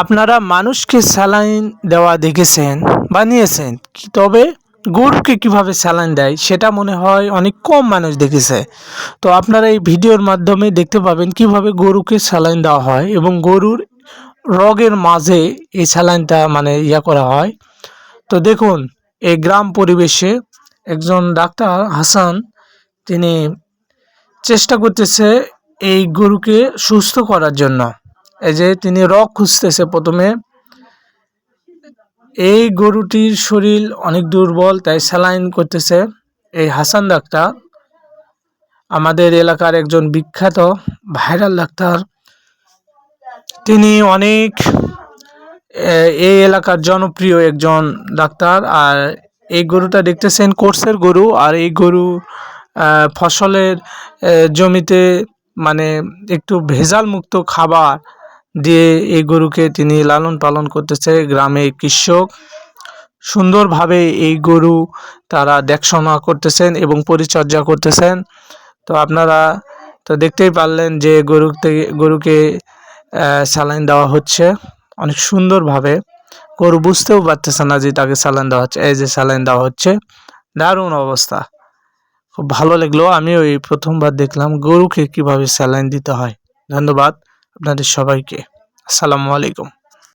আপনারা মানুষকে স্যালাইন দেওয়া দেখেছেন, বানিয়েছেন, তবে গরুকে কিভাবে স্যালাইন দেয় সেটা মনে হয় অনেক কম মানুষ দেখেছে। তো আপনারা এই ভিডিওর মাধ্যমে দেখতে পাবেন কিভাবে গরুকে স্যালাইন দেওয়া হয় এবং গরুর রগের মাঝে এই স্যালাইনটা করা হয়। তো দেখুন, এই গ্রাম পরিবেশে একজন ডাক্তার হাসান, তিনি চেষ্টা করতেছে এই গরুকে সুস্থ করার জন্য। এই যে তিনি রগ খুঁজতেছে প্রথমে। এই গরুটির শরীর অনেক দুর্বল, তাই স্যালাইন করতেছে এই হাসান ডাক্তার। আমাদের এলাকার একজন বিখ্যাত ভাইরাল ডাক্তার, তিনি অনেক এই এলাকার জনপ্রিয় একজন ডাক্তার। আর এই গরুটা দেখতেছেন কোর্সের গরু, আর এই গরু ফসলের জমিতে একটু ভেজাল মুক্ত খাবার দিয়ে এই গরুকে তিনি লালন পালন করতেছে। গ্রামে কৃষক সুন্দরভাবে এই গরু তারা দেখাশোনা করতেছেন এবং পরিচর্যা করতেছেন। তো আপনারা তো দেখতেই পারলেন যে গরুকে স্যালাইন দেওয়া হচ্ছে অনেক সুন্দরভাবে। গরু বুঝতেও পারতেছে না যে তাকে স্যালাইন দেওয়া হচ্ছে। এই যে স্যালাইন দেওয়া হচ্ছে, দারুণ অবস্থা, খুব ভালো লাগলো। আমিও এই প্রথমবার দেখলাম গরুকে কিভাবে স্যালাইন দিতে হয়। ধন্যবাদ আপনাদের সবাইকে। আসসালামু আলাইকুম।